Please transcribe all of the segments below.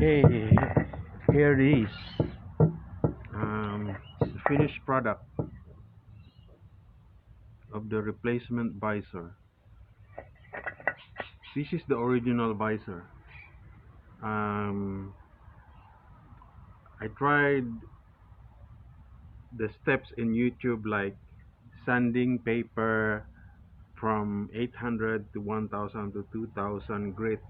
Okay, here it is. It's the finished product of the replacement visor. This is the original visor. I tried the steps in YouTube, like sanding paper from 800 to 1000 to 2000 grit,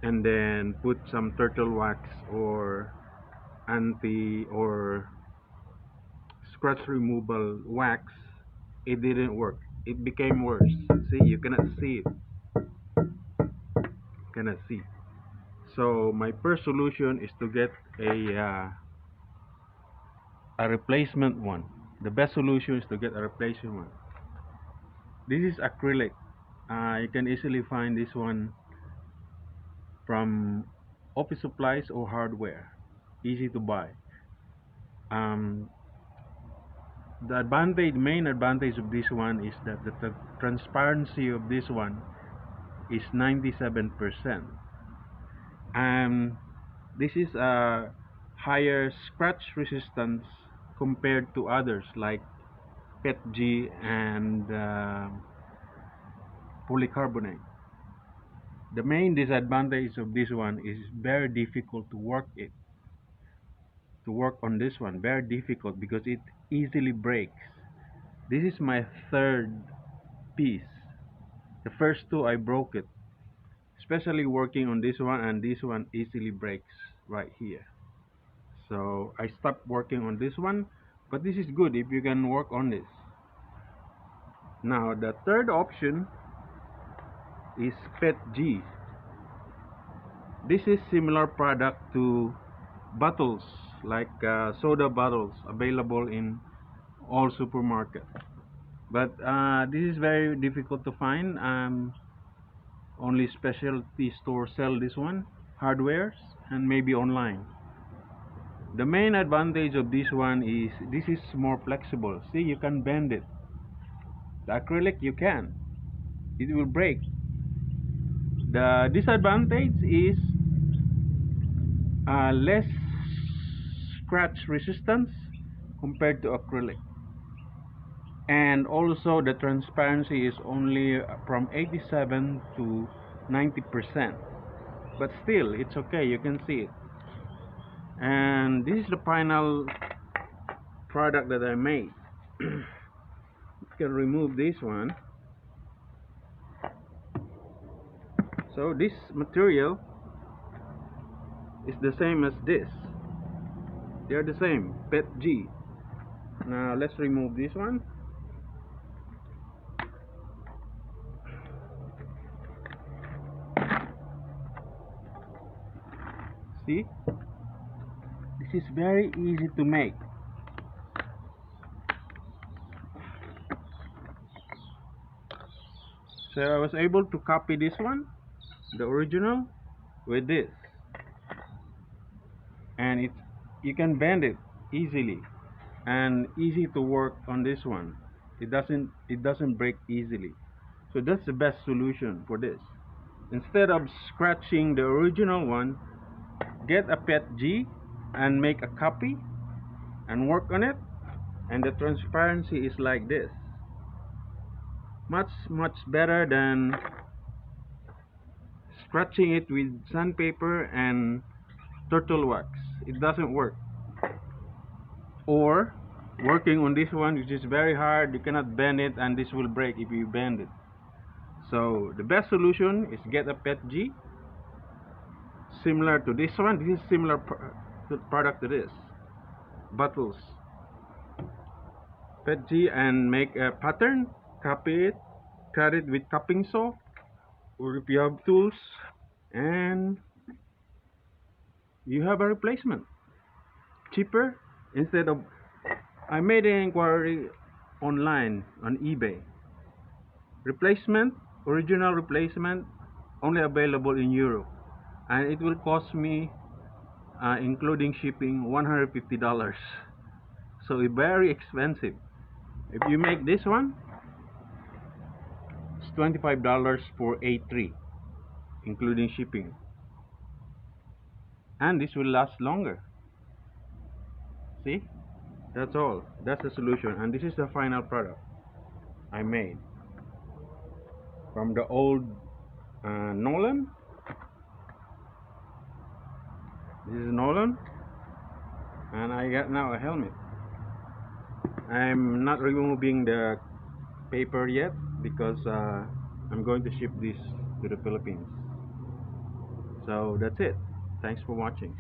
and then put some turtle wax or anti or scratch removal wax. It didn't work. It became worse. See, you cannot see it. Cannot see. So my first solution is to get a replacement one. The best solution is to get a replacement one. This is acrylic. You can easily find this one from office supplies or hardware. Easy to buy. The main advantage of this one is that the transparency of this one is 97%. And this is a higher scratch resistance compared to others like PETG and polycarbonate. The main disadvantage of this one is very difficult to work on this one. Very difficult because it easily breaks. This is my third piece. The first two I broke it, especially working on this one, and this one easily breaks right here. So I stopped working on this one, but this is good if you can work on this. Now the third option is PETG. This is similar product to bottles, like soda bottles available in all supermarkets. But this is very difficult to find. Only specialty stores sell this one, hardwares, and maybe online. The main advantage of this one is this is more flexible. See, you can bend it. The acrylic you can. It will break. The disadvantage is less scratch resistance compared to acrylic. And also the transparency is only from 87 to 90%. But still, it's okay, you can see it. And this is the final product that I made. You can remove this one. So this material is the same as this. They are the same, PETG. Now let's remove this one. See? This is very easy to make. So I was able to copy this one, the original, with this. And you can bend it easily and easy to work on this one. It doesn't break easily. So that's the best solution for this. Instead of scratching the original one, get a PETG and make a copy and work on it, and the transparency is like this. Much better than scratching it with sandpaper and turtle wax. It doesn't work. Or working on this one, which is very hard, you cannot bend it and this will break if you bend it. So the best solution is get a PETG similar to this one. This is similar product to this, bottles. PETG, and make a pattern, copy it, cut it with cupping saw, or if you have tools, and you have a replacement. Cheaper. Instead of, I made an inquiry online on eBay. Replacement, original replacement, only available in Europe, and it will cost me, including shipping, $150. So it's very expensive. If you make this one, it's $25 for A3, including shipping. and this will last longer. See, that's all. That's the solution, and this is the final product I made from the old Nolan. This is Nolan, and I got now a helmet. I'm not removing the paper yet because I'm going to ship this to the Philippines. So that's it. Thanks for watching.